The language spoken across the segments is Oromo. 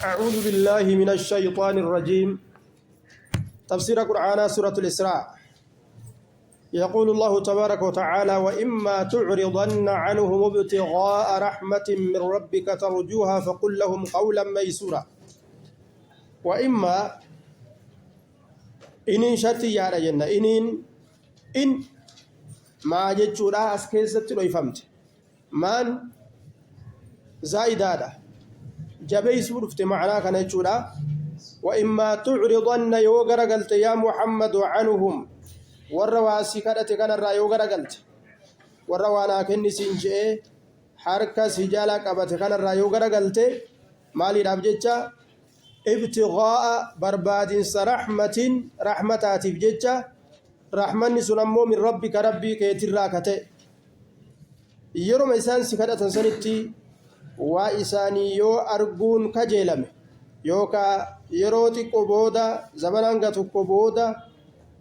أعوذ بالله من الشيطان الرجيم. تفسير قرآن سورة الإسراء. يقول الله تبارك وتعالى: وإما تعرضن عنهم ابتغاء رحمة من ربك ترجوها فقل لهم قولا ميسورا. وإما إن شرطي يا رجلنا إن ما جتشورا أسكيزت لو فهمت مان زايدادا جبيس ورفت معنا كان يجورا. وإما تعرضن يوغر قلت يا محمد عنهم والرواسي كانت كان الرأي يوغر قلت والروانا كني سنجئ حركة سجالة قبت كان الرأي يوغر قلت مالي رابجتشا ابتغاء برباد رحمتات بجتشا رحمن سنمو من ربك ربي كيتراكته يروم إسان سكرة سنتي وإساني يو أرجون كجيلم يوكا يروتي كوبودا زمانغا تكوبودا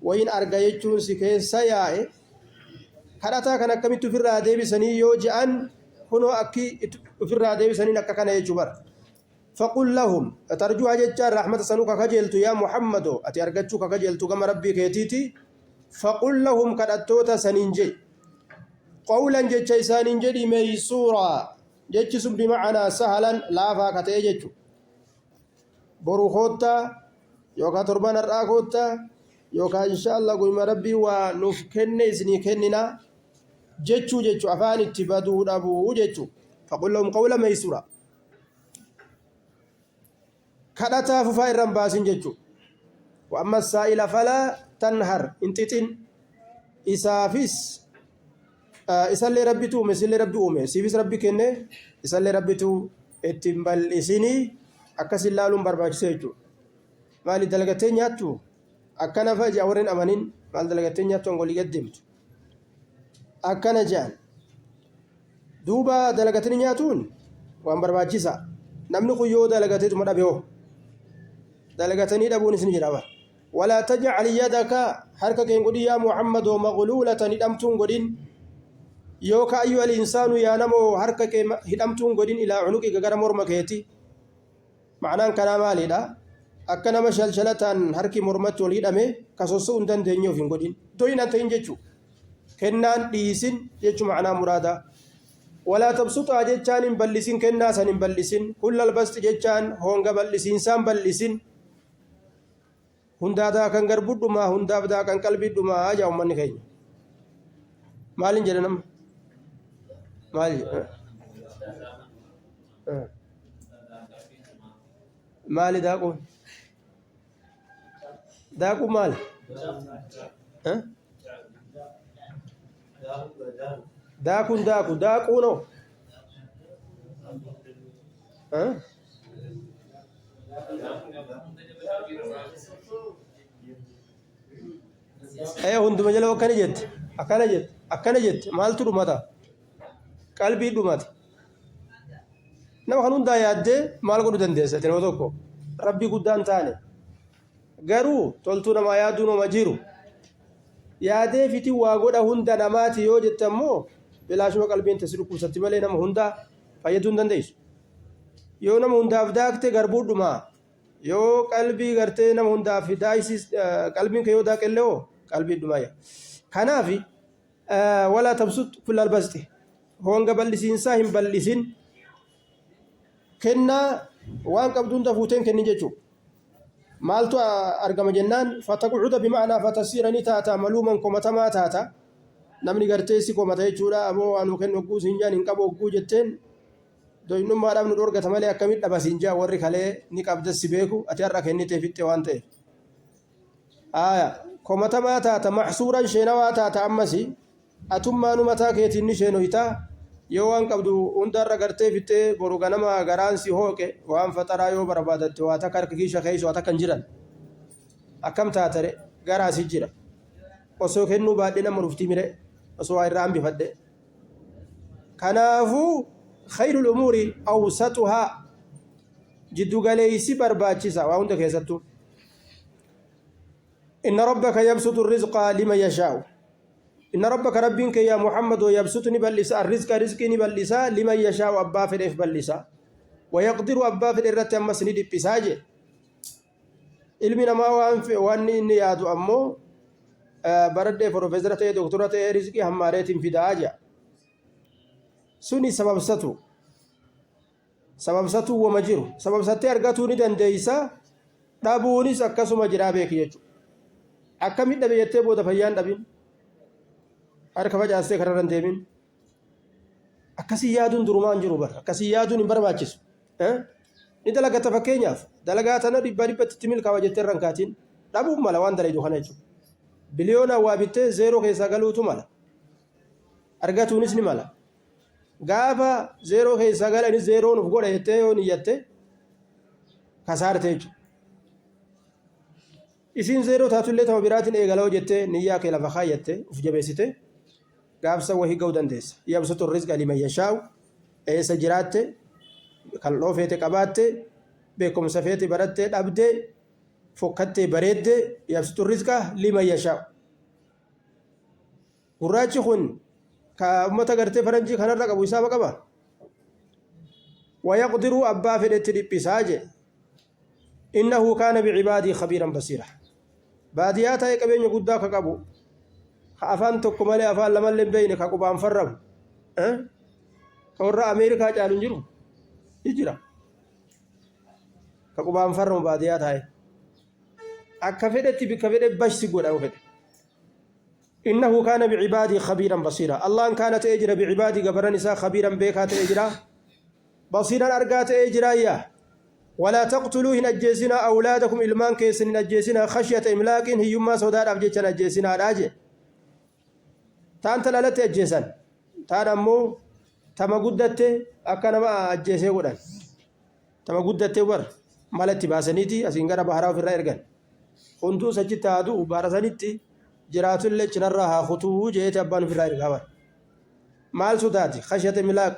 وين أرجعيتون سكين سياء كراتا كنا كم تفرّ ديبي سني يو جان هنو أكي تفرّ ديبي سني نكا كنا يجبر. فقل لهم ترجو أجتّا رحمة سنوك كجيلتو يا محمد أتي أرجعتو كجيلتو كما ربي كيتيتي. فقل لهم كراتوتا سنينجي قولا جتّا سنينجي ميسورا جتّسم بمعنى سهلا لا فاكتة جتّو بروخوتا يوكا تربان الراكوتا يوكا إن شاء الله قوم ربي ونفكن إذني كننا جتّو أفان اتبادو أبو جتّو. فقل لهم قولا ميسورا كدتا ففاير رمباسين جتّو. وأما السائل فلا تنهر انتتين إسافيس إسالي ربي تومي سيلي ربي أومي سيفيس ربي كنه إسالي ربي تو اتنبال إسيني أكاسي اللالون برباك سيجو مالي دلغتين ياتو أكنا فاجع ورين أمانين مال دلغتين ياتو انغولي قدمت أكنا جان دوبا دلغتين ياتون وان برباك جيسا نمني قيو دلغتين مدابيو دلغتين يدابون سنجي رابا. ولا تجعل يدك حركة قد يا محمد مغلولة ندمتون قدين يوكا أيها الإنسان يا نمو حركة هدمتون قدين إلى عنقك غير مرمكيتي معناه كلام علينا أكنا مشلشلة حركة مرمت وليدمه كسوسون دندنيو في قدين توين أنت إنجتشو كنان ديسين يجو معناه مرادا. ولا تبسط أجتشان بلسين كنا سن بلسين كل البسط جتشان هونغ بلسين سام بلسين hundaada kan garbudhuma hundaabda kan qalbiidhuma yaa ummanni keenya maalin jedha nama maal maali daaqu maal daaqu no hunduma jala akkana jette maaltu dhumata qalbii dhumata nama kan hundaa yaaddee maal godhu dandeessa nama tokko rabbii guddaan taane garuu toltuu namaa yaaduu nama jiru yaadee fiti waa godha hunda namaati yoo jette ammoo bilaashuma qalbiin tasiru kuusatti malee nama hundaa fayyaduu hin dandeessu. yoo nama hundaaf daakte garbuu dhumaa yoo qalbii gartee nama hundaaf daayisiis qalbiin kee yoo daaqellee hoo qalbii dhumaaya. kanaaf walaa tabsut kullal basti honga bal'isiinsaa hin bal'isin kennaa waan qabdu hunda fuuteen kenni jechuudha. maaltu argama jennaan fataqucuda bima'anaa fatasiiranii taata maluuman komatamaa taata namni gartee si komata jechuudha. ammoo anuu kennu ogguu siinjaan hin qabu ogguu jetteen doyinummaadhaaf nu dhorgata malee akkamitti dhabasiin jaa warri kalee ni qabdas si beeku ati har'a kennitee fitte waan ta'eef. komatamaa taata maxsuuran sheenawaa taata ammasi atummaanu mataa keetiin ni sheenoytaa yoo waan qabdu hundarra gartee fittee boru ganama garaan si hooqe waan faxaraa yoo barbaadatte waa takka harka kiisha keeysu waa takka hin jiran akkam taatare garaa si jira osoo kennuu baadhee nama ruftii mire osoo waa irraa hambifadhe. kanaafuu خير الأمور أوسطها جدو غليسي برباچيسا واوندا كيساتو. إن ربك يبسط الرزق لمن يشاء إن ربك ربك يا محمد يبسط نبلسا الرزق رزقي نبلسا لمن يشاء أبا فريف بلسا ويقدر أبا في الرت أما سند بساجة علمنا ما وان إني يادو أمو برد بروفيسور تي دكتورة تي رزقي هماريت في داجة سوني سبب ستو ومجرو سبب ستي أرغتو ندن ديسا دابوني سكسو مجرابيك يجو أكمل دبي يتبو دفيان دبين أركب جاسي كررن ديمين أكسي يادون درمان جروبر أكسي يادون برباچس ni dalagata fakkeenyaaf dalagaatana dhibba dhibbatti timil kawa jettee rankaatiin dhabuuf mala waan dalaydu kana jechuudha biliyoona waa bittee zeeroo keessaa galuutu mala argatuunis ni mala gaafa zeeroo keessaa galani zeeroon uf godha jettee yoo niyyatte kasaarte jechuudha isiin zeeroo taatullee tama biraatiin eegaloo jettee niyyaa kee lafa kaayyatte uf jabeessite gaafsa wahii ga'uu dandeessa yabsutu rizqa liman yashaa'u eessa jiraatte kan dhoofeete qabaatte beekumsa feete baratte dhabde fokkatte bareedde yabsutu rizqa liman yashaa'u gurraachi kun ka ummata gartee faranjii kanarra qabu isaaba qaba ويقدر أبا في الاتريبساج إنه كان بعبادي خبيرا بصيرا بادياتا يقبين يقدا كقبو أفان تكمل أفان لما اللي بينك كقبان فرم كورا أمريكا جالون جرو يجرا كقبان فرم بادياتا أكفدت بكفدت بش سيقول أو فد إنه كان بعبادي خبيرا بصيرا الله إن كانت أجرا بعبادي قبر نساء خبيرا بيكات أجرا بصيرا أرقات أجرايا ولا تقتلوا إن أجيسنا أولادكم إلمان كيس إن أجيسنا خشية إملاق هي ما سوداء أبجيشنا أجيسنا راجع تان تلالت أجيسن تان أمو تما قدت أكنا ما أجيسي ودان تما قدت ور مالتي باسنيتي أسينغرا بحراو في الرأيرغان خندو سجد تادو بارسانيتي جراتو اللي چنرها خطوه جيت أبان في الرأيرغان مال سوداتي خشية إملاق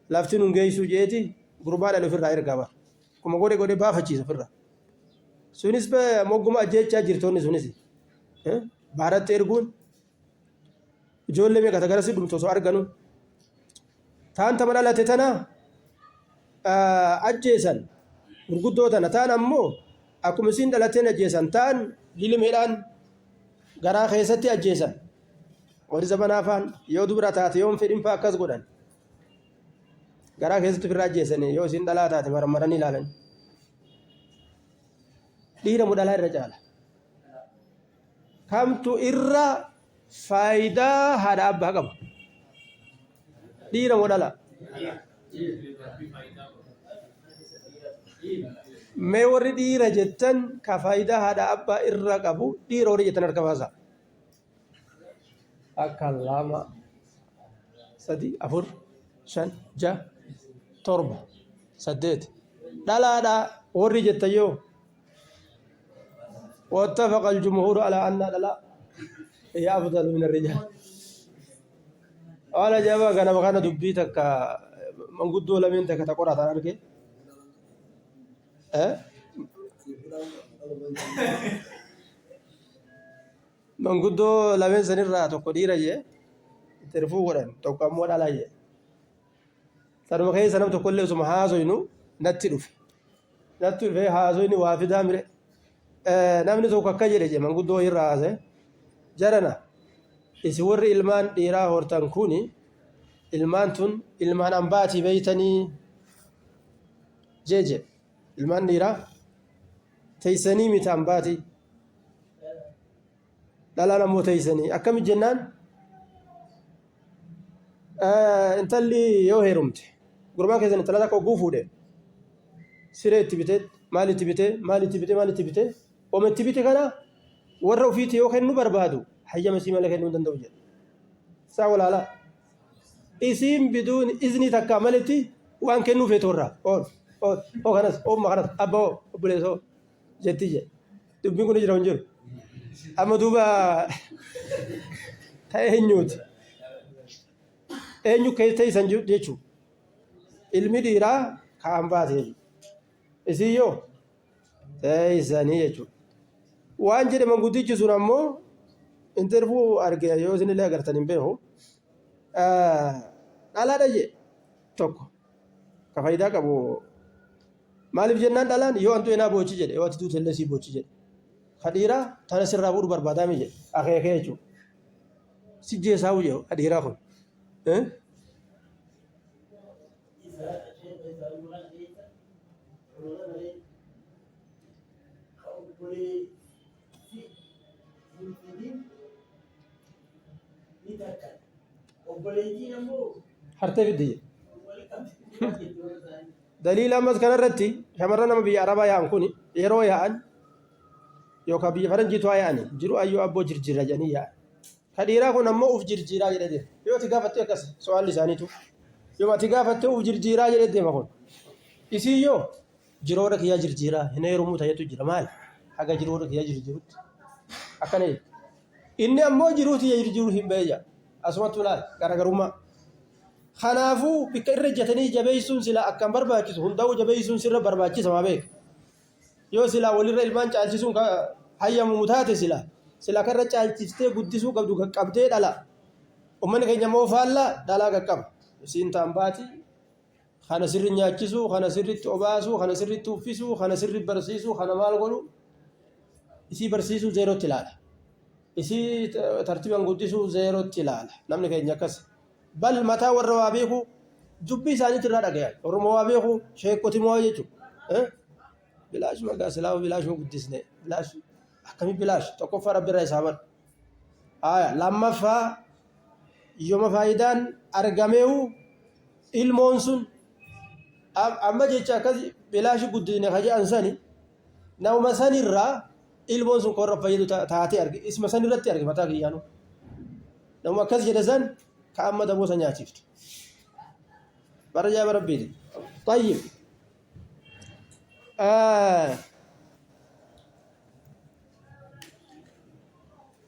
لافتنون جيسو جيتي غربان اللي في الرأيرغان kuma godhe baafachiisa firra sunis be mogguma ajjeechaa jirtoonni sunis baaratti erguun ijoollee meeqa garasi dhumtu osoo arganu taan tama dhalate tana ajjeesan gurguddoo tana taan ammoo akkuma isiin dhalateen ajjeesan taan lilimeedhaan garaa keessatti ajjeesan warri zabanaafaan yoo dubra taate yoon fedhin faa akkas godhan garaa keessatti firraa ajjeesanii yoo isin dhalaa taate marmaranii ilaalan dhiira mu dhalaa irra caala kamtu irra faayidaa haadha abbaa qaba dhiira mu dhalaa mee warri dhiira jettan ka faayidaa haadha abbaa irra qabu dhiira warri jettan harka baasa akka lama sadi afur shan ja'a torba saddeet dhalaadha warri jettayyoo واتفق الجمهور على أن لا هي أفضل من الرجال ولا جابا كان مكان دبيتك من قد ولا من تك تقرأ تنارك من قد ولا من سنير تقدير جه ترفو قرن تقام ولا لا جه سنو خير سنو تقول له سمها زينو نتلف في هازوين وافدا مره namni tokko akka jedhe je manguddoo irraa haase jarana isi warri ilmaan dhiiraa hortan kuni ilmaan tun ilmaan ambaatii beeytanii jeje ilmaan dhiiraa teeysanii miti ambaatii dhalaan ammoo teeysanii akkamit jennaan intalli yoo heerumte gurbaan keessan intala takka ogguu fuudhe siree itti bitee maal itti bitee ometti bite kana warra ofiiti yoo kennu barbaadu hayyama sii mala kennuu danda'u jedha saa walaala isiin biduun izni takka maletti waan kennuu feetorraa oo kanas oomma kanas abba oo obboleessoo jetti jedha dubbiin kun jira hin jiru amma duuba ta'e eenyuuti eenyu teeysan jechuu ilmi dhiiraa kaan baate isii yoo teeysanii jechuudha waan jedhe manguddichi sun ammoo intervuu arge yoo isinillee agartan hin beeku dhalaadha je tokko كفايدة كابو مالف جنان دالان يو أنتو هنا بوشي جد يو أتدو تلسي بوشي جد خديرة تانا سر رابور بربادا مي جد أخي أخي جو سجى ساو جو خديرة خون hartee fiddi daliila ammas kanarratti shamarran nama biyya arabaa yaa'an kun yeroo yaa'an yookaan biyya faranjiitu haa yaa'ani jiru ayyoo abboo jirjirra jedhanii yaa'an ka dhiiraa kun ammoo uf jirjiraa jedhee deema yoo ati gaafatte akkas so'aalli isaaniitu yoo ati gaafatte uf jirjiraa jedhee deema kun isii yoo jiroora kiyyaa jirjiraa hin heerumuu ta'etu jira maal haga jiroora kiyyaa jirjirutti akkana inni ammoo jiruuti jirjiru hin beeyya asumatu laal garagarummaa kanaafuu bikka irra ejjatanii jabeessuun sila akkan barbaachisu hundaa'u jabeessuun sirra barbaachisa maa beek yoo sila walirra ilmaan caalchisuun hayyamu taate sila karra caalchiftee guddisuu qabdu qaqqabdee dhala ummanni keenya moo faallaa dhalaa qaqqaba isiin taambaati kana sirri nyaachisuu kana sirritti obaasuu kana sirritti uffisuu kana sirri barsiisuu kana maal godhu isii barsiisuu zeerootti ilaala isii tartiiban guddisuu zeerootti ilaala namni keenya akkas bal mataa warra waa beeku dubbii isaaniitti irraa dhagayan oromoo waa beeku sheekoti moo jechuudha bilaash magaa silaa bilaash guddisne bilaash akkamii bilaash tokkoffaa rabbi irraa isaaban lammaffaa yooma faayidaan argameewu ilmoon sun amma jecha akkas bilaash guddisne kaje'an sani nama sanirraa ilmoon sun korra fayyadu taatee arge isma sanirratti arge mataa kiyyaanu nama akkas jedhe san كأما دبوسا نياتيفت برجع بربيدي طيب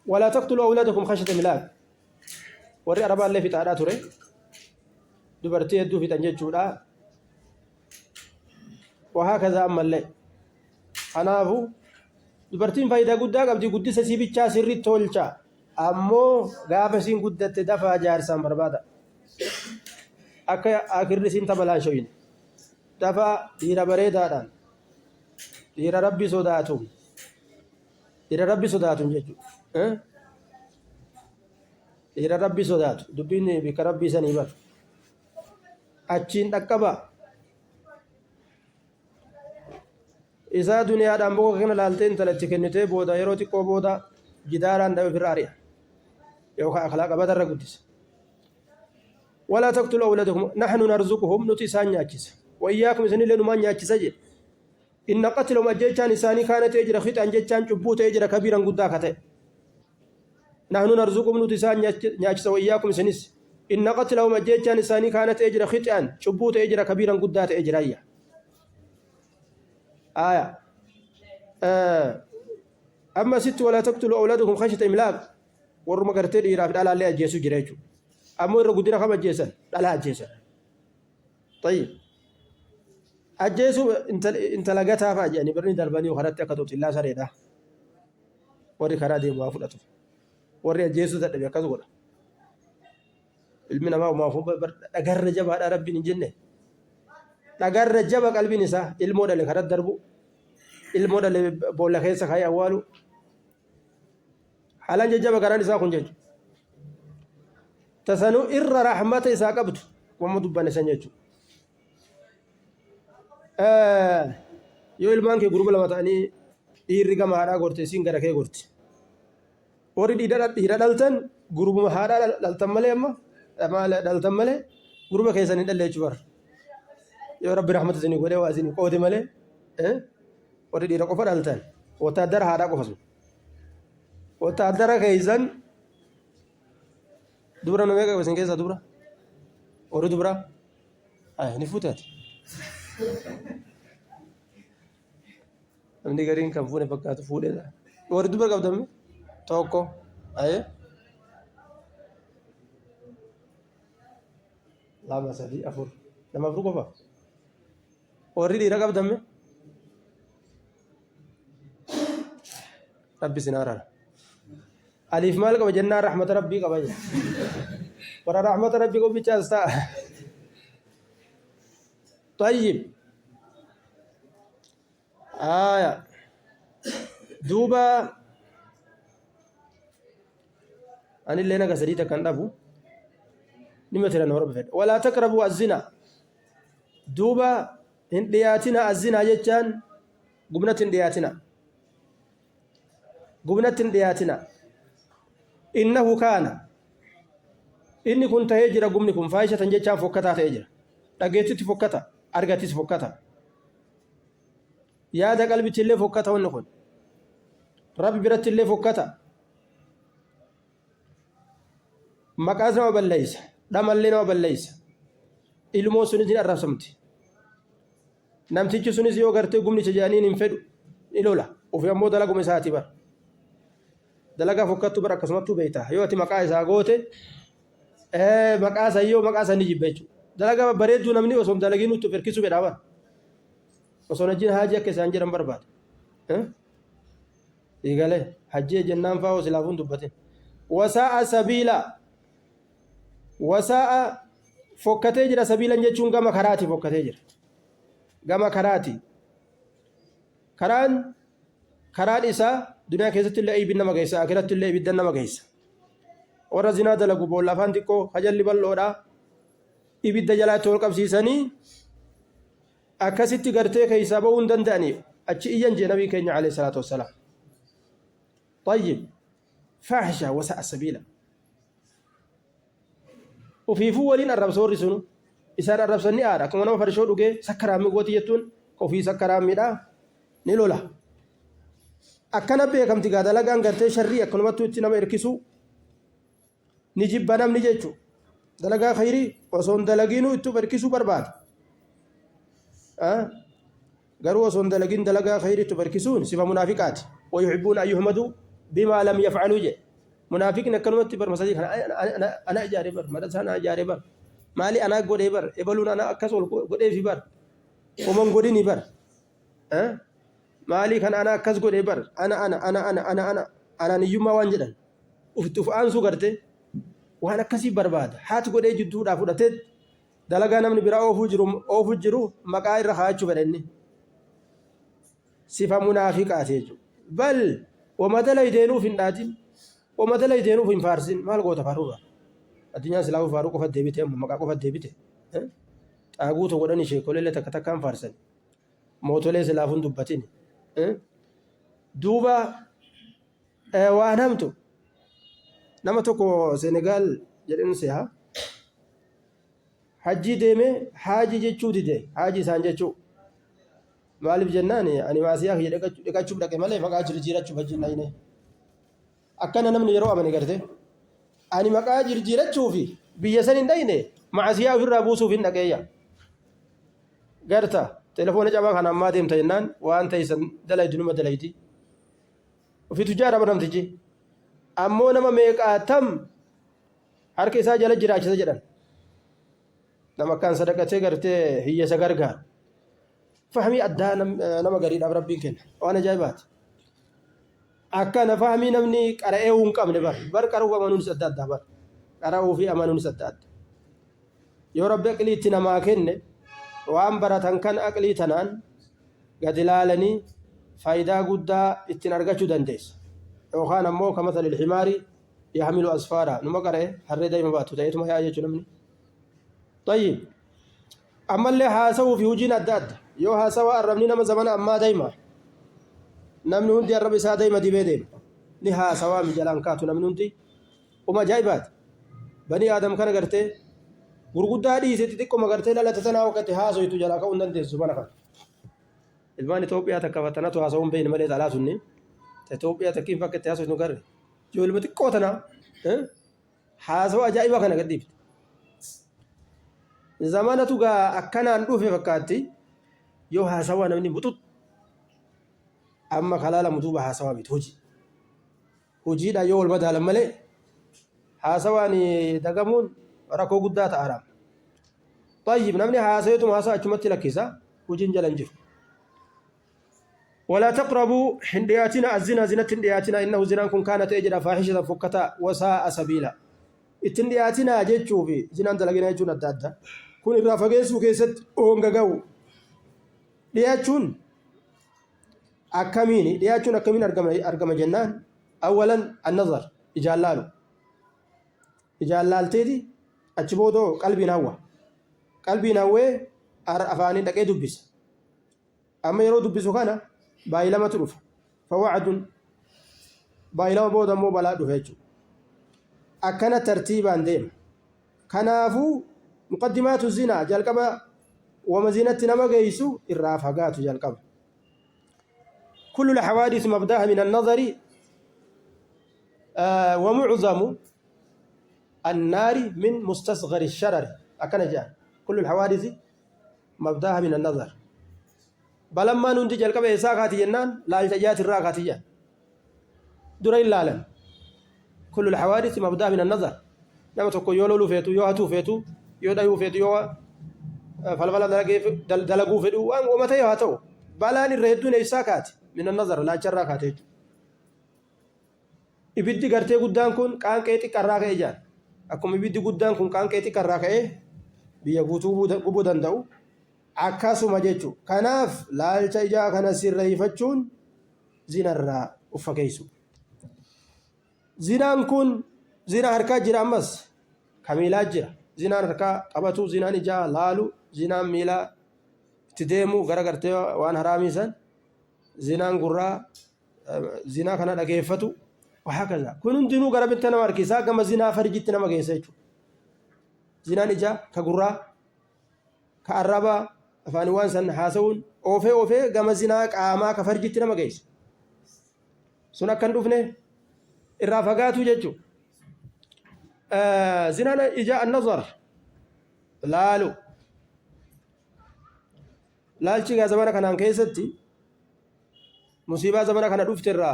ولا تقتلوا أولادكم خشية إملاق وري أربعة اللي في تعالى تري دبرتي يدو في تنجد جودا وهكذا أما اللي أنا أبو دبرتين فايدة قد قبدي قد سيبي سري تولشا ammoo gaafa isiin guddatte dafaa jaarsaan barbaada akka akirri isiin tabalaan shoyin dafaa dhiira bareedaadhaan dhiira rabbi sodaatuun jechuudha dhiira rabbi sodaatu dubbiin bika rabbii sanii bar achiin dhaqqaba isaa duniyaadhaan boqa kana laaltee intalatti kennitee booda yeroo xiqqoo booda jidaaraan dhabe firra ari'a يوكا أخلاق بدر قدس ولا تقتلوا أولادكم نحن نرزقهم نتسان ياكس وإياكم سنين لنمان ياكس أجل إن قتلهم أجيشان إساني كانت يجرى خيط أن جيشان شبوت يجرى كبيرا قداكته نحن نرزقهم نتسان ياكس وإياكم سنس إن قتلهم أجيشان إساني كانت يجرى خيط أن شبوت يجرى كبيرا قدات يجرى أما ست ولا تقتلوا أولادكم خشية إملاق warruma gartee dhiiraaf dhalaallee ajjeesuu jira jechuudha ammoo irra guddina kam ajjeesan dhala ajjeesan tayyib ajjeesuu intala gataa fa'a jedhanii birni darbanii karatti akka tooxillaa sareedha warri karaa deemu waa fudhatu warri ajjeesuu dadhabe akkas godha ilmi namaa umaafuu dhagarra jabaadha rabbiin hin jenne dhagarra jaba qalbiin isaa ilmoo dhale karatti darbu ilmoo dhale boolla keessa kaayee awwaalu halan jajjaba garaan isaa kun jechuudha tasanuu irra raaxmata isaa qabdu wamma dubbanne san jechuudha yoo ilmaan kee gurba lama ta'anii dhiirri gama haadhaa gorte isiin gara kee gorti warri dhiira dhaltan gurbuma haadhaa dhaltan malee amma dhaltan malee gurba keessan hin dhalle jechuudha yoo rabbi raaxmata isinii godhee waa isinii qoode malee warri dhiira qofa dhaltan wotaadara haadhaa qofa sun وتعذر كيزن دبرة نميك بس إنك إذا دبرة أورو دبرة نفوتات أمني قرين كم فوني بكات فودي ده أورو دبرة كم دمي توكو لا ما سدي أفور لما أفرو كفا أوري ديرا كم دمي ربي سنارا ألف مالك وجنة رحمة ربي كبايا ورا رحمة ربي كم بيجاستا طيب دوبا أنا اللي أنا قصدي كان أبو نمثل نور بفيد ولا تقربوا الزنا دوبا هندياتنا الزنا يجان قبنة هندياتنا إنه كان إني كنت هجرة قمنكم فايشة جيشان فكتا هجرة لقيتي فكتا أرغتي فكتا يا دا قلبي تلي فكتا ونكون ربي برت اللي فكتا مقاسنا وبالليس دم اللينا وبالليس ilmoo sunis ni arrabsamti namtichi sunis yoo gartee gumni jajaaniin hin fedhu ni lola ofii ammoo dalaguma isaati bar dalagaa fokkattu bar akkasumatti beeyta yoo ati maqaa isaa goote maqaa isaa yoo maqaa isaa ni jibba jechuudha dalagaa bareedduu namni osoo dalagiin nutti firkisuu fedhaa bar osoo najjiin haajii akka isaan jedhan barbaada eegalee hajjii jennaan fa'aa silaafuun dubbatin wasaa'a sabiila wasaa'a fokkatee jira sabiilan jechuun gama karaati fokkatee jira gama karaati karaan isaa duniyaa keessatti illee ibidda nama geessa akiratti illee ibidda nama geessa warra zinaa dalagu boolla afaan xiqqoo hajalli bal'oodha ibidda jalaatti ol qabsiisanii akkasitti gartee keessaa ba'uu hin danda'anii achi iyyan jee nabii keenya alayhi salaatu wassalaam طيب فاحشة وساء السبيل وفيفو ولين الربصور رسولو إسان الربصني آرا كما نما فرشو دوغي سكرامي قوتي يتون وفي سكرامي دا نلولا أكنا بيكم تقادا لغان غرتي شري أكنا متو اتنما إركسو نجيب بنام نجيچو دلغا خيري وصون دلغينو اتو بركسو برباد غرو وصون دلغين دلغا خيري اتو بركسون سفا منافقات ويحبون أن يحمدوا بما لم يفعلوا جي منافقين كلمة بر مساجد أنا أجاري بر مدرسة أنا أجاري بر مالي أنا قدي بر إبلون أنا أكسول قدي في بر ومن قديني بر مالي كان أنا أكس قدي بر أنا نيوم وانجدن وفتوف أنسو قرتي وأنا كسي برباد حات قدي جدو رافودتت دلغانا من برا أوفو جرو مقاير رخاچو برني صفة منافقات بل ومدل يدينو في النادم ومدل يدينو في فارسين مال قوت فاروقا الدنيا سلاو فاروق فد ديبته مقا قفد ديبته اغوت ودني شي كل تكتكان فارسن موتله سلافون دبتين دوبا وانمتو نمتو سنغال جدن سيها حجي ديمه حاجي جچو ديده حاجي سانجچو مالف جناني اني ماسيا هي دقاچو دقه مله مقا جرجيرچو بجناينه akkana namni yeroo amane garte ani maqaa jirjirachuu fi biyya san hin dhayne maasiyaa ofirraa buusuuf hin dhaqeeyya garta telefoona cabaa kan ammaa deemta jennaan waan ta'esan dalaydu numa dalayti ofiitu jaaraba namtichi ammoo nama meeqaatam harka isaa jala jiraachisa jedhan nama akkaan sadaqatee gartee hiyyasa gargaaru fahmii addaa nama gariidhaaf rabbiin kenna waan ajaa'ibaati akkana fahmii namni qara'ee hin qabne bar qara'uu amanuun isa adda addaa bar qara'uu fi amanuun isa adda adda yoo rabbi aqlii itti namaa kenne waan baratan kan aqlii tanaan gad ilaalanii faayidaa guddaa ittiin argachuu dandeessa yookaan ammoo kamathali ilhimaari yahmilu asfaara numa qara'e harree daa'ima baatu ta'eetuma yaa jechuu namni طيب ammallee haasawuu fi hojiin adda adda yoo haasawaa arrabni nama zamana ammaa daa'ima namni hundi arraba isaa daa'ima dibee deema ni haasawaa mijalaan kaatu namni hundi uma ajaa'ibaati banii aadam kana gartee gurguddaa dhiise xixiqqoma gartee lalata tanaa waqatti haasoytu jalaa ka'uu hin dandeessu mana kana ilmaan Itoophiyaa takka fattanatu haasawuun beeyne malee xalaa sunni Itoophiyaa takkiin fakkatte haasoytu nu garre ijoollee xiqqoo tanaa haasawaa ajaa'ibaa kana gadhiifte zamanatu gaa akkanaan dhufe fakkaatti yoo haasawaa namni muxuxu amma kalaala mutuuba haasawaa miti hojiidha yoo wal madaalan malee haasawaan dagamuun rakkoo guddaa ta'aadha طيب namni haasayeetuma haasawa achumatti lakkisa hojiin jala hin jiru ولا تقربوا حندياتنا الزنا زنا حندياتنا انه زنا كن كانت اجد فاحشه فكتا وساء سبيلا التندياتنا جچو في زنا دلغنا جون دادا kun irraa fageessuu keessatti oonga ga'u dhiyaachuun akkamiin argama jennaan awwalan an-nazar ijaan laalteeti achi boodoo qalbiin hawwee afaaniin dhaqee dubbisa amma yeroo dubbisu kana baay'ilamatu dhufa fawacdun baay'ilama booda immoo balaa dhufa jechuudha akkana tartiibaan deema kanaafuu muqaddimaatu zinaa jalqaba wama zinatti nama geessu irraa fagaatu jalqaba كل الحوادث مبداها من النظر ومعظم النار من مستصغر الشرر أكن جاء كل الحوادث مبداها من النظر بلما ننتج الكبه ساقاتي جنان لا التجات الراقاتي جان دري اللالم كل الحوادث مبداها من النظر لما تقول يولو فيتو يوهتو فيتو يودايو فيتو يوه فالفلا دلقو فيتو ومتى يوهتو بلان الرهدون إساقاتي من النظر لا جراكاتي ibiddi gartee guddaan kun qaanqee xiqqarraa ka'e jaan akkuma ibiddi guddaan kun qaanqee xiqqarraa ka'e biyya guutuu gubuu danda'u akkasuma jechuudha kanaaf laalcha ijaa kana sirreeffachuun zinarraa uffakeessu zinaan kun zina harkaa jira ammas kamiilaa jira zinaan harkaa qabatu zinaan ijaa laalu zinaan miilaa itti deemu gara gartee waan haraamiisan zinaan gurraa zinaa kana dhageeffatu وهكذا كن دينو غرب تنما اركيسا كما زنا فرجت نما گيسچو زنا نجا كغرا كعربا افاني وان سن حاسون اوفي كما زنا قاما كفرجت نما گيس سنا كن دفنه الرافقات جچو زنا اجا النظر لالو لالچي غا زمانه كان كيستي مصيبه زمانه كان دفترا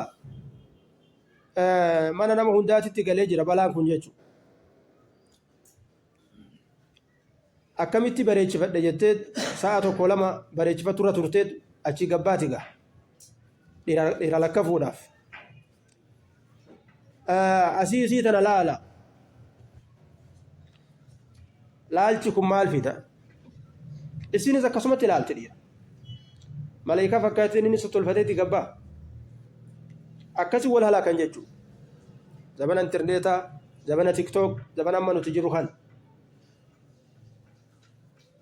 mana nama hundaatitti galee jira balaan kun jechuudha akkamitti bareechifadhe jettee sa'a tokko lama bareechifaturra turteet achi gabbaati gaa dhiira lakkafuudhaaf asii tana laalchi kun maal fida isinis akkasumatti ilaalte dhiira malaayikaa fakkaatiin inni sottolfateetti gabbaa akkasi wal halaakan jechuudha zabana interneetaa zabana tiktok zabana amma nuti jiru kan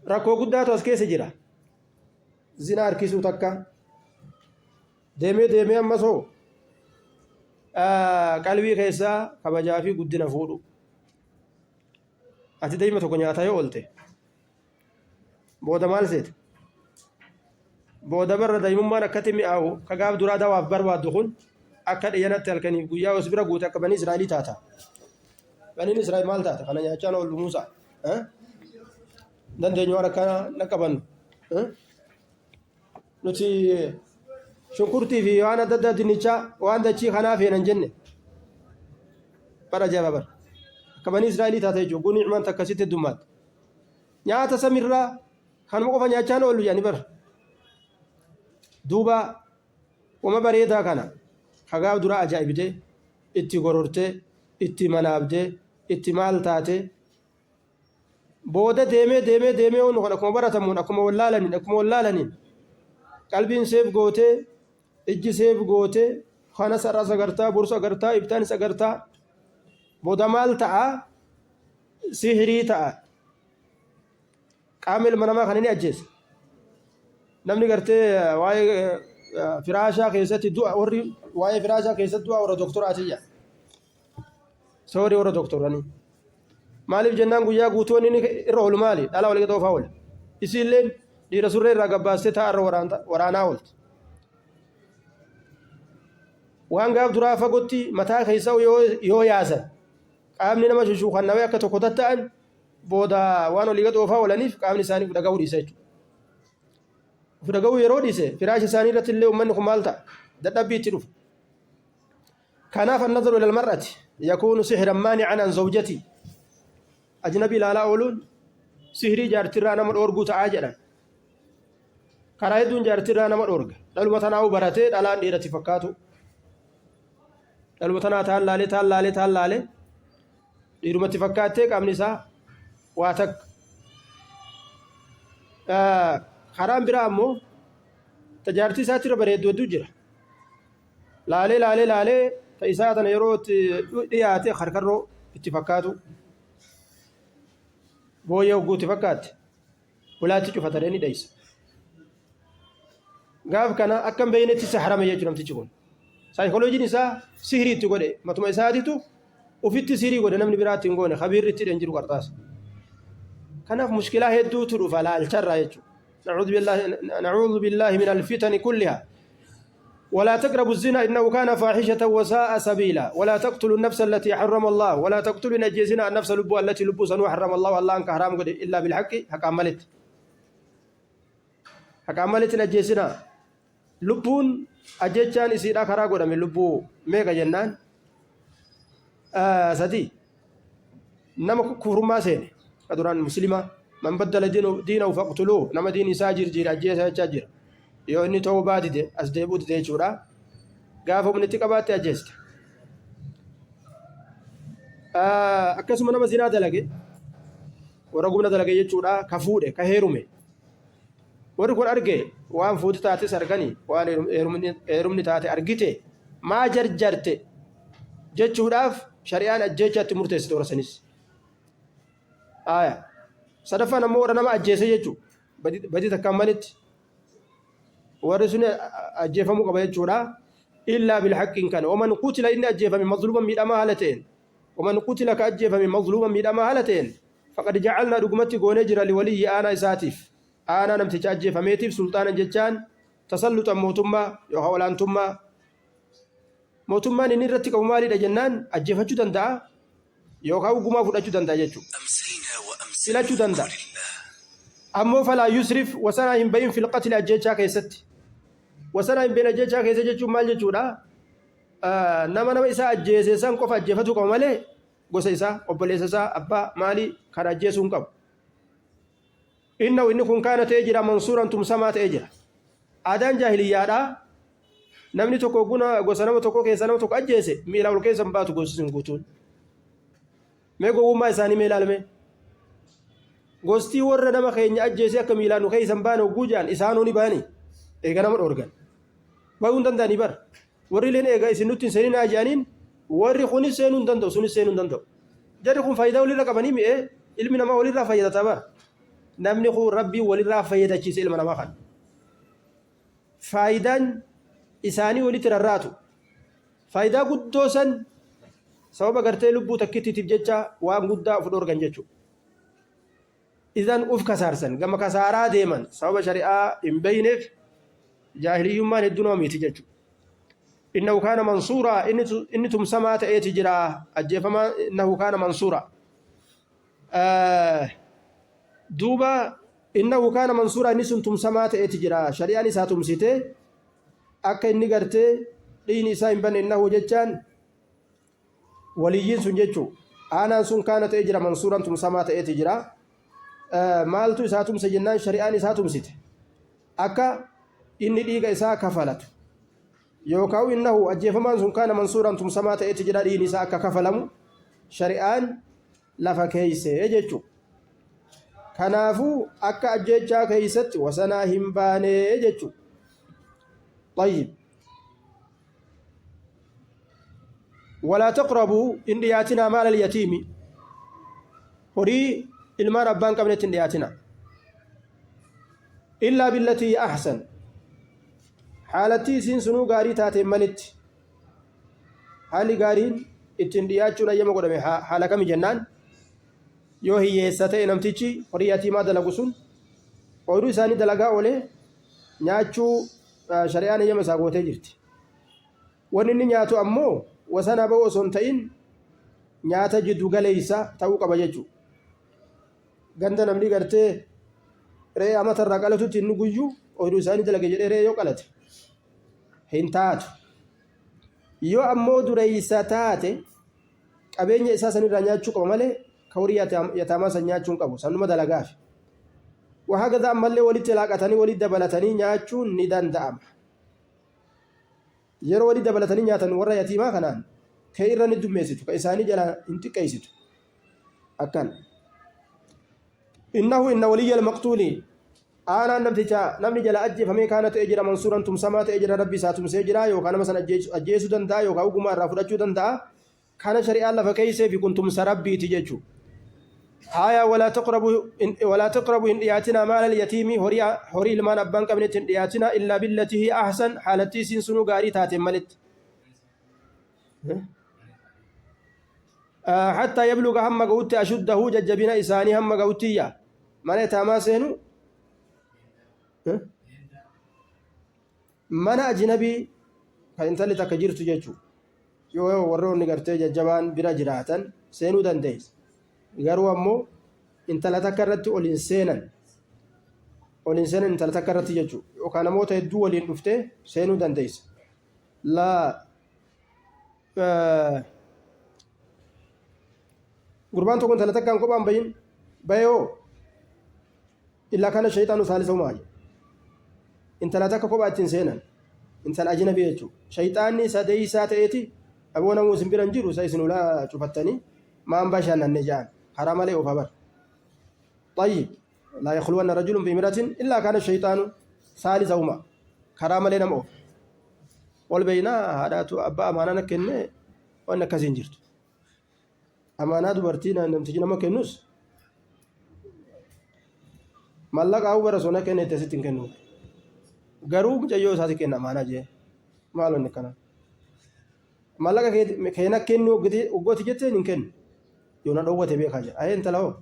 rakkoo guddaatu as keessa jira zina harkisuu takka deemee ammas hoo qalbii keessaa kabajaa fi guddina fuudhu ati daa'ima tokko nyaataa yoo oolte booda maal seete booda barra daa'imummaan akkatti mi'aawu ka gaaf duraa dawaaf barbaaddu kun akka dhiyanatti halkanii guyyaa os bira guute akka banii Israa'elii taata baniin Israa'el maal taata kana nyaachaan oolu Muusaa dandeenyu waan akkana naqabannu nuti shunkurtii fi waan adda addaa dinnichaa waan dachii kanaa feenan jenne bara jaba bara akka banii Israa'elii taata jechuudha kun ni'maan takkasitti heddummaatti nyaata samirraa kanuma qofa nyaachaan oolu yaani bara duuba wama bareedaa kana hagaaf dura ajaa'ibde itti gororte itti manaabde itti maal taate booda deemee onu kan akkuma baratamuun akkuma wallaalaniin qalbiin seef goote ijji seef goote kana sarras agartaa bursa agartaa ibtaanis agartaa booda maal ta'a sihirii ta'a qaama ilma namaa kan inni ajjeesa namni gartee waa'ee firaashaa keessatti du'a warri waa'ee firaashaa keessatti du'a warra doktoraatiyya warra doktoranii maaliif jennaan guyyaa guutuun inni irra oolu maali dhala walii xoofaa oole isiilleen dhiira surree irraa gabbaastee taa'arra waraanaa oolte waan gaaf duraa fagotti mataa keessa yoo yaasan qaamni nama shushuukannawee akka tokko tatta'an booda waan walii xoofaa oolaniif qaamni isaanii fudhaga'uu dhiisa jechuudha fudhaga'uu yeroo dhiise firaasha isaanii irratti illee uummanni kun maal ta'a dadhabbii itti dhufu kanaaf annazaru ilal mar'ati yakuunu sihran maani'an an zawjati ajnabii ilaalaa ooluun sihirii jaartirraa nama dhoorguu ta'aa jedhan karaa hedduun jaartirraa nama dhoorga dhaluma tanaa'uu baratee dhalaan dhiiratti fakkaatu dhaluma tanaa taan laalee dhiirumatti fakkaattee qaamni isaa waa takka karaan biraa ammoo tajaajilti isaatti irra bareedduu hedduu jira laalee ta isaa tana yeroo itti dhiyaate harkarroo itti fakkaatu booyyee hogguutti fakkaatti ulaatti cufatanii ni dheeysa gaaf kana akkam beeynetti isa harame jechuu namtichi kun saayikolojiin isaa sihirii itti godhe matuma isaatitu ufitti sihirii godhe namni biraatti hin goone khabiirri itti hidhan jiru qarxaasa kanaaf mushkilaa hedduutu dhufa laalcharraa jechuu نعوذ بالله من الفتن كلها ولا تقربوا الزنا إنه كان فاحشة وساء سبيلا ولا تقتلوا النفس التي حرم الله ولا تقتلوا نجزنا النفس لبوا التي لبوا سنو حرم الله والله أنك حرام قد إلا بالحق حق عملت نجزنا لبون أجيتشان إسيرا خرا قد من لبو ميغا جنان سدي نما كفر ما سين قدران مسلمة من بدل دينه فاقتلوه نما دين ساجر جير أجيسا جاجر yoo inni ta'uu baatite as deebuuti jechuudha gaafa humnitti qabaatte ajjeeste akkasuma nama zinaa dalage warra gumna dalage jechuudha ka fuudhe ka heerume warri kun arge waan fuuti taates arganii waan heerumni taate argite maa jarjarte jechuudhaaf shari'aan ajjeechatti murteessite warra sanis sadaffaan ammoo warra nama ajjeese jechuu badii takkaan malitti warri sun ajjeefamuu qaba jechuudha illaa bilhaqqiin kana waman qutila inni ajjeefame mazluuman miidhamaa haala ta'een waman qutila ka ajjeefame mazluuman miidhamaa haala ta'een faqad jacalnaa dhugumatti goonee jira liwaliyyi aanaa isaatiif aanaa namticha ajjeefameetiif sulxaanan jechaan tasalluxan mootummaa yookaan olaantummaa mootummaan inni irratti qabu maalidha jennaan ajjeefachuu danda'a yookaan ugumaa fudhachuu danda'a jechuudha filachuu danda'a ammoo falaa yusrif wasanaa hin bayin fil qatli ajjeechaa keessatti wasanaa hin bayin ajjeechaa keessa jechuun maal jechuudha nama isaa ajjeese san qofa ajjeefatu qaba malee gosa isaa obboleessa isaa abbaa maalii kan ajjeesuu hin qabu inni kun kaana ta'ee jira mansuuran tumsamaa ta'ee jira aadaan jaahiliyyaadhaa namni tokko gosa nama tokko keessa nama tokko ajjeese miila ol keessa hin baatu gosi guutuun mee gowwummaa isaanii mee ilaalme gosti warra nama keenya ajjeese akka miilaan nu keeysan baane hogguu jaan isaanuu ni baani eega nama dhoorgan bahuun danda'anii bar warri leen eega isin nutti hin seeninaa jaaniin warri kunis seenuu hin danda'u sunis seenuu hin danda'u jarri kun faayidaa walirra qabanii mi'ee ilmi namaa walirraa fayyadataa bar namni kun rabbii walirraa fayyadachiise ilma namaa kan faayidaan isaanii walitti rarraatu faayidaa guddoo san sababa gartee lubbuu takkittiitiif jecha waan guddaa of dhoorgan jechuudha إذن أف كسارسن كما كسارا ديما سبب شريعة إن بينك جاهلي ما ندنا ميتجج إنه كان منصورا إنتم سمعت أي تجرا أجفما إنه كان منصورا دوبا إنه كان منصورا نسنتم سمعت أي تجرا شريعة نساتم سيته أكا إني قرتي لين إساء بن إنه ججان وليين سنججو أنا سن كانت أجرا منصورا تم سمعت أي تجرا maaltu isaa tumse jennaan shari'aan isaa tumsite akka inni dhiiga isaa kafalatu yookaan innahu ajjeefamaan sun kaana mansuuraan tumsamaa ta'etti jira dhiigni isaa akka kafalamu shari'aan lafa keeysee jechuudha kanaafuu akka ajjeechaa keeysatti wasanaa hin baanee jechuudha طيب ولا تقربوا إن دياتنا مال اليتيم هري ilmaan abbaan qabnetti hin dhiyaatina illaa billatii ahsan haalattii isiin sunuu gaarii taateen malitti haalli gaariin ittiin dhiyaachuun ayyama godhame haala kami jennaan yoo hiyyeessa ta'e namtichi horii yatiimaa dalagu sun ooyiruu isaanii dalagaa oolee nyaachuu shari'aan ayyama isaa gootee jirti wanni inni nyaatu ammoo wasanaa ba'u osoo hin ta'in nyaata jiddu galeeysa ta'uu qaba jechuudha ganda namni gartee re'ee amatarraa qalatutti inni guyyuu ooyiruu isaanii dalage jedhee re'ee yoo qalate hin taatu yoo ammoo dureeysa taate qabeenya isaa sanirraa nyaachuu qaba malee ka horii yataamaa san nyaachuu hin qabu sanuma dalagaaf وهكذا أمالي ولي تلاقتني ولي دبلتني نياتشون ندان دام يرو ولي دبلتني نياتن ورا يتيما خنان كيرا ندميسيتو كإساني جلا انت كيسيتو أكن إنه إن ولي المقتول أنا نمني جل أجي فمي كانت أجرا منصورا تمسما أجرا ربي ساتم سيجرا يو كان مثلا أجيسو دندا يو كاوكما رافرجو دندا كان شريعة الله فكيسي في كنتم سربي تججو آية ولا تقربوا إن إياتنا مال اليتيم هوري لما نبان كمنت إن إياتنا إلا بالتي هي أحسن حالتي سنسنو غاري تاتم ملت حتى يبلغ هم قوت أشده ججبنا إساني هم قوتية من تاما سينو من أجنبي فإنت لتكجرت ججو يو وروني قرتي ججبان بلا جراتا سينو دنديس garuu ammoo intala takka irratti ol hin seenan intala takka irratti jechuudha yookaan namoota hedduu waliin dhuftee seenuu dandeessa gurbaan tokko intala takkaan kophaan bayin bayoo illaa kana shayxaanu saalisa umaaje intala takka kophaa ittiin seenan intala ajnabii jechuudha shayxaanni sadeeysaa ta'eeti aboo namuu isin biran jiru isa isin ulaa cufattanii maan bashannanne ja'an حرام عليه وفبر طيب لا يخلون رجل بامرأة إلا كان الشيطان ثالثهما حرام علينا مو والبينا هذا أبا أمانة كنة وأنا كزين جرت أمانة برتينا نمتجنا ما كنوس مالك أو برسونا كنة تسيتين كنو غروب جايو ساتي كنة أمانة جه مالو نكنا مالك كينا كنو وقتي جتين كن yoona dhowwate beekaa jira ayeen tala'oo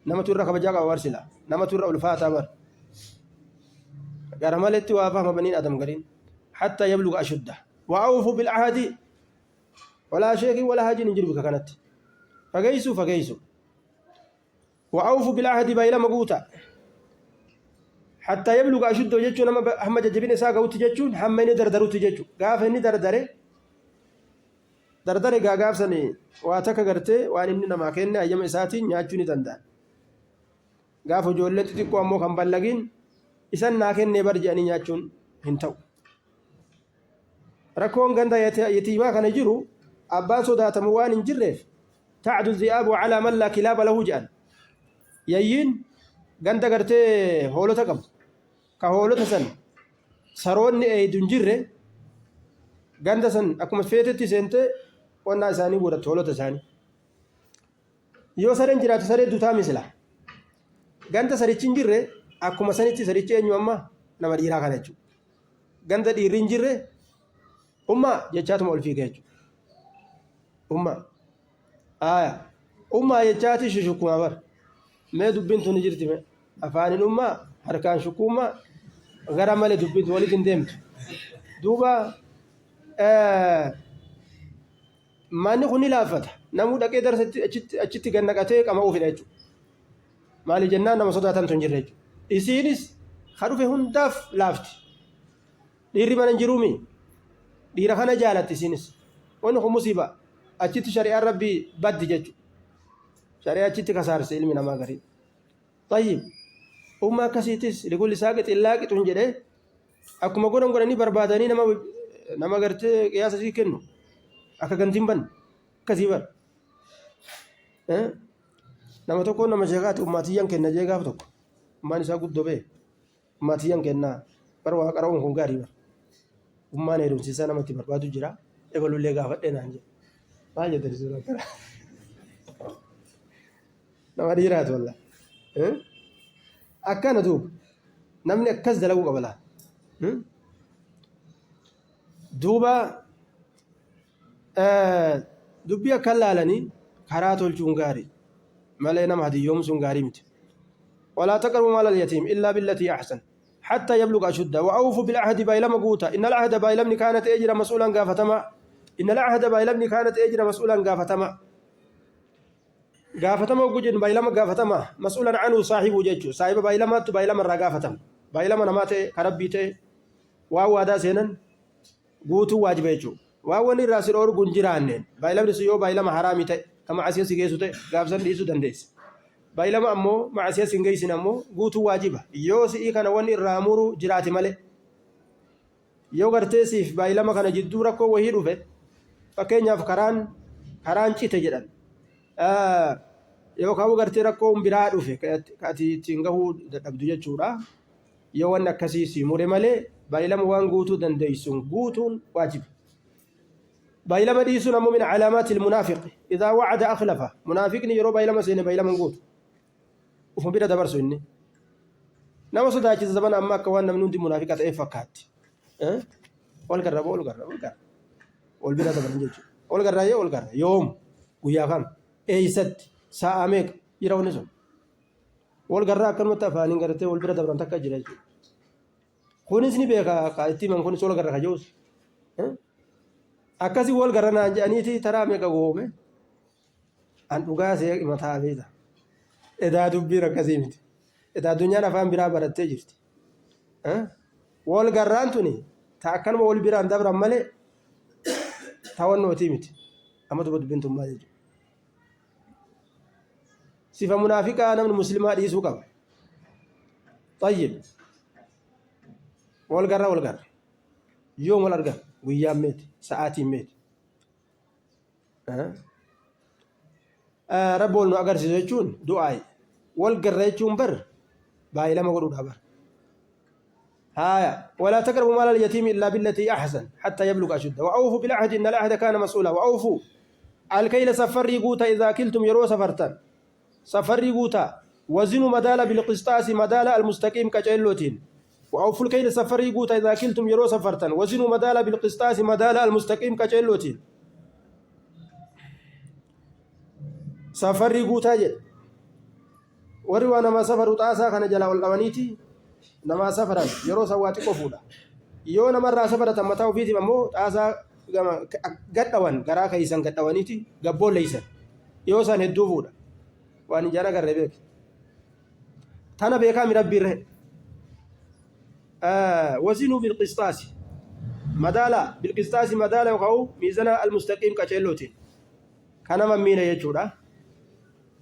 namatu irra kabajaa qaba barsila namatu irra ulfaataa bar gara maletti waa fahma baniin adam gariin hatta yabluga ashudda wa awfu bil ahdi wala sheeki wala hajin injiru bika kanatti fageysu wa awfu bil ahdi bayla maguuta hatta yabluga ashudda jechuun nama hamma jajjabina isaa ga'utti jechuun hamma inni dardarutti jechuun gaafa inni dardare gaagaabsanii waa takka gartee waan inni namaa kenne ayyama isaatiin nyaachuu ni danda'an gaafa ijoollee xixiqqoo ammoo kan ballagiin isan naa kennee bar jedhanii nyaachuun hin ta'u rakkoon ganda yatiimaa kana jiru abbaan sodaatamu waan hin jirreef tacdu zi'aabu calaa man laa kilaaba lahu jedhan yayyiin ganda gartee hoolota qabu ka hoolota san saroonni eeydu hin jirre ganda san akkuma feetetti seentee qonnaa isaanii godhatu hoolota isaanii yoo sareen jiraatu saree dutaa misila ganda sarichi hin jirre akkuma sanitti sarichi eenyu amma nama dhiiraa kana jechuudha ganda dhiirri hin jirre ummaa jechaatuma ol fiiga jechuudha ummaa jechaati shushukkumaa bar mee dubbiin tuni jirti mee afaaniin ummaa harkaan shukkuummaa gara malee dubbiin tun walitti hin deemtu duuba manni kun ni laafata namuu dhaqee darsa achitti gannaqatee qama'uu fedha jechuudha maali jennaan nama sodaatantu hin jirre jechuudha isiinis ha dhufe hundaaf laafti dhiirri mana hin jiruumi dhiira kana jaalatti isiinis wanni kun musiiba achitti shari'aan rabbii baddi jechuudha shari'aa achitti kasaarse ilmi namaa garii tayyib umma akkasiitis likulli saaqixin laaqixun jedhee akkuma godhanii barbaadanii nama gartee qiyaasa sii kennu akka gantiin ban akkasii bar nama tokko nama sheekaati ummaatiyyan kenna jee gaaf tokko ummaan isaa guddoo bee ummaatiyyan kennaa bar waa qara'uun kun gaarii bar ummaan heerumsiisaa namatti barbaadu jira ebalullee gaafadhee naan jee maal jettani suuraa kana nama dhiiraatu walla akkana duuba namni akkas dalaguu qaba laa duuba dubbii akkan laalanii karaa tolchuun gaarii malee nama hadiyyoomsuun gaarii miti ولا تقربوا مال اليتيم إلا بالتي أحسن حتى يبلغ أشده وأوفوا بالعهد بايلم قوتا إن العهد بايلمني كانت أجر مسؤولا قافتما إن العهد بايلمني كانت أجر مسؤولا قافتما قافتما وجن بايلم قافتما مسؤولا عنه صاحب جيجو صاحب بايلمات بايلم الرقافتم بايلم نمات كربيته واو هذا سينن قوتو واجب يجو واو نراس الأور جنجرانين بايلم رسيو بايلم حرامي تي كما عسيا سيجيسو تي قابسن ديسو دنديس بايلما أمو مع سياسة إنجيسين أمو قوتو واجبة يو سيئي كان واني الرامورو جراتي مالي يو غرتيسيف بايلما كان جدو ركو وهيرو فت فكين ياف كران چي تجران yookaan gartee rakkoon biraa dhufe ka'ati ittiin gahuu dadhabdu jechuudha yoo waan akkasii si mure malee baay'ilama waan guutuu dandeessuun guutuun waajiba baay'ilama dhiisuun ammoo min calaamaati ilmunaafiqi idaa wacada akhlafa munaafiqni yeroo baay'ilama seene baay'ilama guutu ufuma bira dabarsu inni nama sodaachisa zaman amma akka waan namni hundi munaafiqa ta'ee fakkaatti ol garra ol bira dabaran jechuudha ol garra yoom guyyaa kam eeysatti sa'a meeqa jira wanni sun wal garraa akkanumatti afaaniin gartee wal bira dabran takka jira jechuudha kunis ni beeka itti himan kunis wal garra kajoos akkasii wal garra naan jedhaniiti taraa meeqa goome an dhugaa see mataa beeta edaa dubbiin akkasii miti edaa addunyaan afaan biraa barattee jirti wal garraan tuni ta akkanuma wal biraan dabran malee tawannootii miti amma dubbiin tummaa jechuudha صفة منافقة نمن مسلمات يسوق طيب والقرة يوم والأرقى ويام ميت ساعات ميت ربول نو أقر سيجون دعاء والقرة يجون بر باي لما قلوا دابر هايا ولا تقربوا مال اليتيم إلا بالتي أحسن حتى يبلغ أشده وأوفوا بالعهد إن العهد كان مسؤولا وأوفوا الكيل سفر يقوت إذا كلتم يرو سفرتان سفر قوتا وزنوا مدال بالقسطاس مدال المستقيم كجلوتين وأوفوا الكيل سفر قوتا إذا كلتم يرو سفرتن وزنوا مدال بالقسطاس مدال المستقيم كجلوتين سفر قوتا جل وروانا ما سفروا تاسا كان جلا والأمانيتي نما سفرا يرو سواتي قفولا يونا مرة سفرة متاو فيتي ممو تاسا قدوان قرا كيسان قدوانيتي قبول ليسان يوسان هدوفولا waan ijaara garree beek tana beekaa mi rabbiirre wazinuu bilqistaasi madaala bilqistaasi madaala yookaan miizana almustaqiim qaceellootiin kana mammiina jechuudha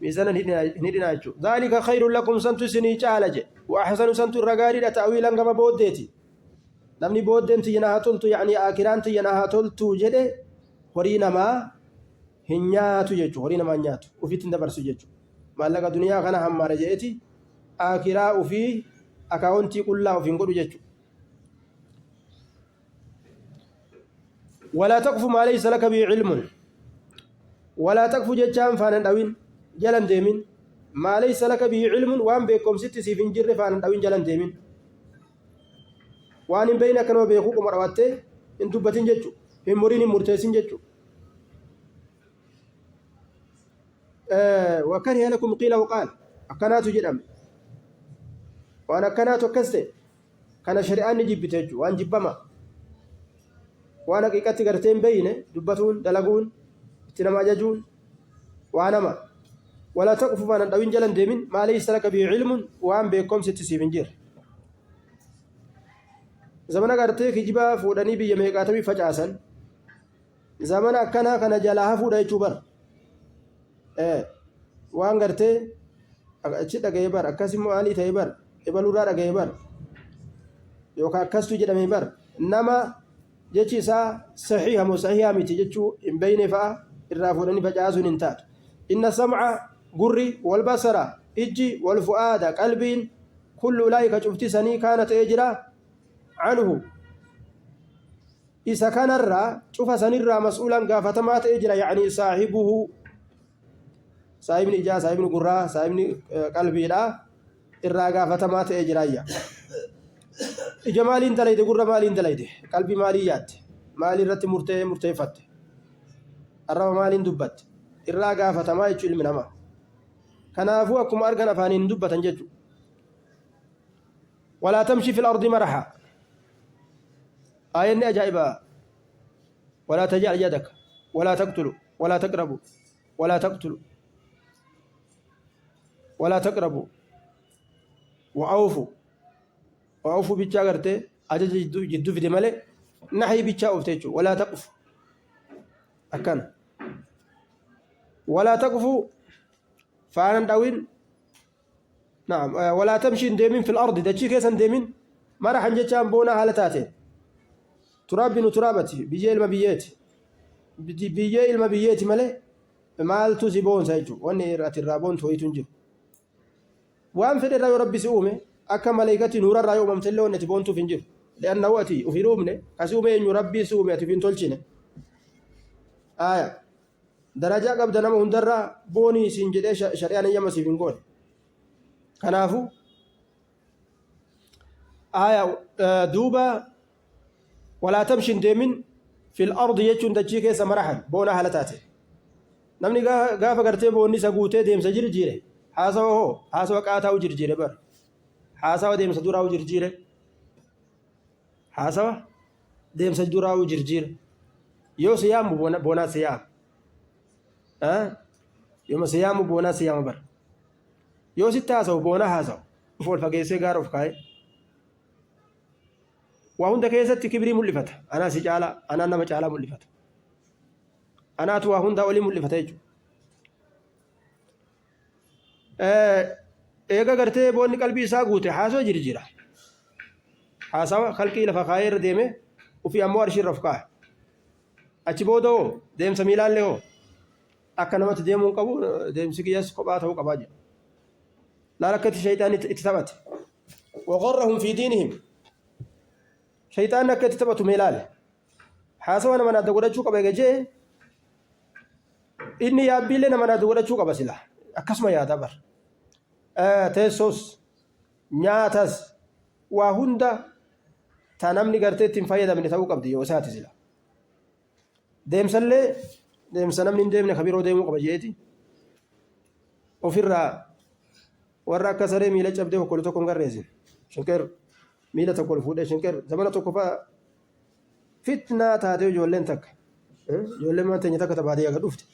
miizana hin hidhinaa jechuudha dhaalika khayrun lakum santu isinii caala je wa ahsanu santu irra gaariidha ta'wiilan gama booddeeti namni booddeen tiyyana haa toltu yaani akiraan tiyyana haa toltu jedhe horii namaa hin nyaatu jechuudha horii namaa nyaatu ufitti hin dabarsu jechuudha maallaqa duniyaa kana hammaara jeeti akiraa ufii akaawuntii qullaa ufiin godhu jechuudha walaa taqfu maa laysa laka bihi cilmun walaa taqfu jechaan faanan dhawin jalan deemin maa laysa laka bihi cilmun waan beekomsitti siif hin jirre faanan dhawin jalan deemin waan hin beeyne akkanuma beekuu qoma dhawattee hin dubbatin jechuudha hin muriin hin murteessin jechuudha وكره لكم قيل وقال أكناتو جدام وأنا أكناتو كسته كان شريعان نجيب بتجو وأن جبما وأنا كيكاتي قرتين بينه دبتون دلقون اتنما جاجون وأنا ما ولا تقف ما ندوين جلن ديمين ما ليس لك به علم وأن بيكم ستسيبين جير زمانا قرتي كجبا فوداني بيميقاتبي فجأسا زمانا أكنا كان جلاها فودا يجوبر waan gartee achi dhaga'ee bar akkasimo alii ta'ee bar ebaluurraa dhaga'ee bar yookaan akkastu jedhamee bar nama jechi isaa saxiiha moo saxiihaa miti jechuu hin beeyne fa'a irraa fuudhanii facaasuun hin taatu inna sam'a gurri wal basara ijji wal fu'aada qalbiin kullu ulaa'ika cuftisanii kaana ta'ee jira canhu isa kanarraa cufa sanirraa mas'uulan gaafatamaa ta'ee jira yacni saahibuhu saahibni ijaa saahibni gurraa saahibni qalbiidha irraa gaafatamaa ta'ee jiraayya ija maaliin dalayde gurra maaliin dalayde qalbii maalii yaadde maalii irratti murteeffatte arraba maaliin dubbatte irraa gaafatamaa jechuu ilmi namaa kanaafuu akkuma argan afaaniin dubbatan jechuudha walaa tamshi fil ardi maraha آية أجائبة ولا تجعل يدك ولا تقتلوا ولا تقربوا ولا تقتلوا ولا تقربوا وأوفوا بيتشا غرتي أجج جدو في دمالي نحي بيتشا أفتيتشو ولا تقف أكان ولا تقفوا فعلا داوين نعم ولا تمشي ديمين في الأرض دجي كيسا ديمين ما راح نجتشان بونا هالتاتين تراب بنو ترابتي بيجي المبيات بيجي المبيات مالي maaltu si boonsa jechuudha wanni ati irraa boontu ho'itu hin jiru waan fedhe irraa yoo rabbi si uume akka maleekatti nuura irraa yoo uumamte illee wanni ati boontuuf hin jiru li'annahu ati ufii uumne kasi uume eenyu rabbii si uume ati ufii hin tolchine darajaa qabda nama hundarraa boonii siin jedhee shari'aan eeyyama siif hin goone kanaafu duuba walaa tamshin deemin fil ardi jechuun dachii keessa marahan boona haala taate namni gaafa gartee boonni isa guutee deemsa jirjiire haasawa qaataa'u jirjiire bar haasawa deemsa duraa'u jirjiire haasawa deemsa duraa'u jirjiire yoo siyaamu boonaa siyaama yooma siyaamu boonaa siyaama bar yoo sitti haasawu boonaa haasawu uf ol fageessee gaara of kaa'e waa hunda keessatti kibrii mul'ifata anaa si caalaa anaan nama caalaa mul'ifata anaatu waa hundaa olii mul'ifata jechuudha eega gartee boonni qalbii isaa guute haasoo jirjira haasawa kalqii lafa kaayee irra deeme ufii ammoo arshiirra of kaa'a achi booda hoo deemsa miilaallee hoo akka namatti deemuu qabu deemsi kiyyas kophaa ta'uu qabaa jedha laala akkatti shayxaan itti taphate waqarrahum fi diinihim shayxaan akka itti taphatu meelaale haasawa nama naadda godhachuu qaba eegajee inni yaabbiillee nama naadda godhachuu qaba sila akkasuma yaada bar teessoos nyaatas waa hunda ta namni gartee ittiin fayyadamne ta'uu qabdi yoo isaati sila deemsallee deemsa namni hin deemne kabiroo deemuu qaba jeeti ofirraa warra akka saree miila cabdee hokkolu tokko hin garreessin shinqeer miila tokko ol fuudhee shinqeer zamana tokko fa'a fitnaa taatee ijoolleen takka ijoolleen manteenya takka tabaatee aga dhufte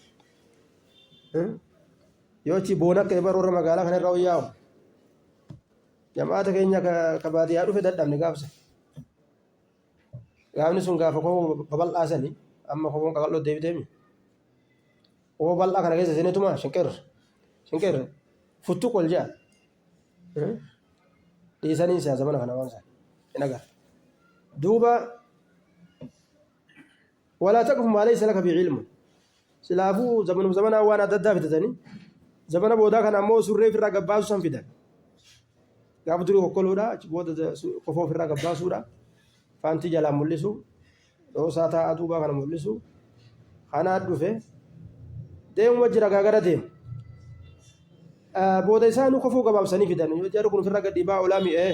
yoo achi boona akka ebar warra magaalaa kana irraa wayyaa'u jamaata keenya ka baadiyyaa dhufe dadhabne gaafsa gaafni sun gaafa koo babal'aasanii amma koon qaqalloo deebiteemi oo bal'aa kana keessa seenetuma shinqeer futtu qol jedha dhiisanii siyaasa mana kana waan san hin agar duuba walaa taqfu maa laysa laka bicilmun silaafuu zamanaa waan adda addaa fidatanii zamana boodaa kana ammoo surree ofirraa gabbaasu san fidan gaafa durii kokkoluudha achi booda qofa ofirraa gabbaasuudha faantii jalaan mul'isu dhoosaa taa'aa duubaa kana mul'isu kanaa dhufe deemuma jira gaagara deemu booda isaanii kofuu gabaabsanii fidan yoo jedhu kun ofirraa gadhiibaa olaa mi'ee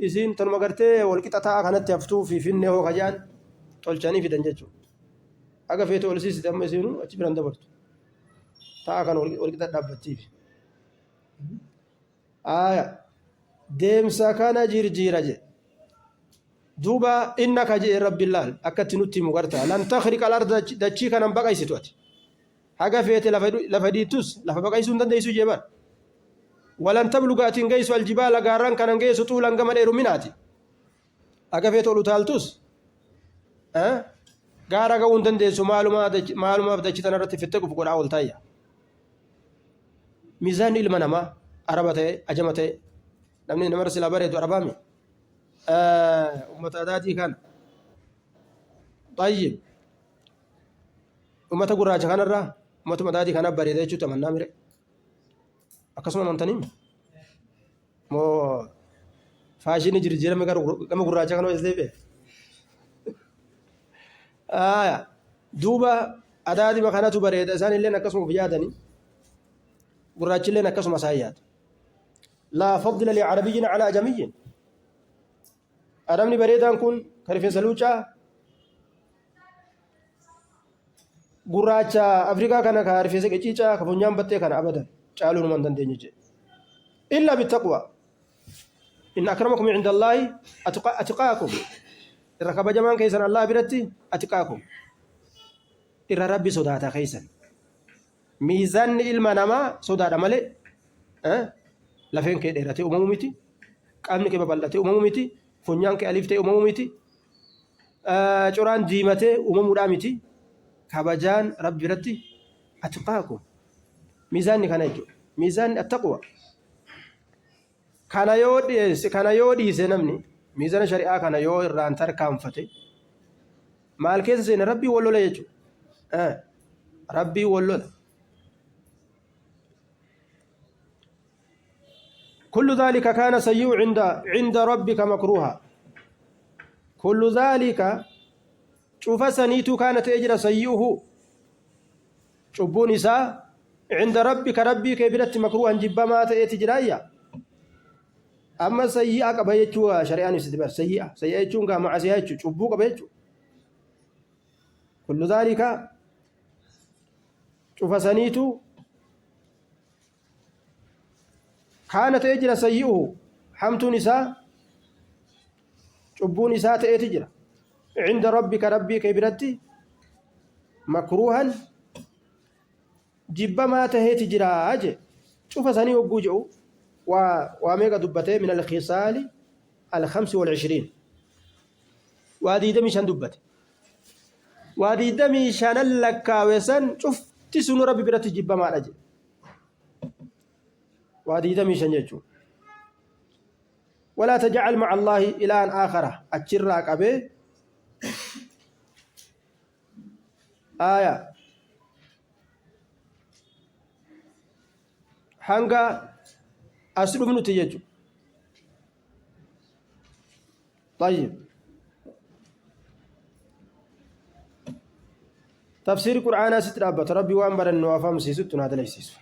isiin tanuma gartee walqixa taa'aa kanatti haftuu fi finnee hoo kajaan tolchanii fidan jechuudha aga feete ol siisite amma isiinu achi biran dabartu taa'aa kan walqixa dhaabbattiif deemsa kana jirjiira je duuba innaka je rabbi laal akkatti nutti himu garta lan takhriqa al-ardha dachii kanan baqaysitu ati haga feete lafa dhiittus lafa baqaysuu hin dandeessu jeeban walan tabluga atin geessu aljibaala gaarran kanan geessu xuulan gama dheeru minaati haga feete ol utaaltus gaara ga'uu hin dandeessu maalumaaf dachii tana irratti fitte qufu godhaa ol taayya miizaanni ilma namaa araba ta'e ajama ta'e namni namarra silaa bareedu arabaami ummata adaatii kana tayyib ummata gurraacha kanarraa ummatuma adaatii kana bareeda jechuu tamannaa mire akkasuma amantanii moo faashinii jirjiirame gama gurraacha kana wayis deebi'e duuba adaatima kanatu bareeda isaan illeen akkasuma uf yaadanii gurraachi illeen akkasuma isaan yaadu laa fadla licarabiyyin calaa ajamiyyin adamni bareedaan kun ka rifeensa luucaa gurraacha afrikaa kana ka rifeensa qiciicaa ka funyaan battee kana abadan caaluu numa hin dandeenye jedhe illaa bittaqwa inna akramakum cinda allaahi atqaakum irra kabajamaan keessan allah biratti atqaakum irra rabbi sodaata keessan miizanni ilma namaa sodaadha malee lafeen kee dheeratee uumamuu miti qaamni kee babal'atee uumamuu miti funyaan kee aliiftee uumamuu miti coraan diimatee uumamuudhaa miti kabajaan rabbi biratti atqaakum miizanni kana jechuudha miizanni attaqwa kana yoo dhiise namni miizana shari'aa kana yoo irraan tarkaanfate maal keessa seena rabbii wal lola jechuudha rabbii wal lola كل ذلك كان سيء عند ربك مكروها كل ذلك شوف سنيتو كانت أجر سيئه شبون إساء عند ربك ربك برت مكروها جبا ما تأتي جرايا أما سيئة كبيتشوا شريعة استدبار سيئة يجون مع سيئة شبوك بيتشوا كل ذلك شوف سنيتو كانت أجر سيئه حمت نساء شبون نساء تأتي جرا عند ربك برت مكروها جبا ما تأتي جراج شوف سني وجوجو وميغا دبته من الخصال 25 وادي دمي شان دبته وادي دمي شان لكاوسن شفت سن ربي برت جبا ما دجي وادي دمي شان يجو ولا تجعل مع الله إلها آخر أتشرك أبي آية hanga aslu nuti jechu طيب تفسير القرآن سترابة ربي وأنبر النوافم سيستنا دليسيس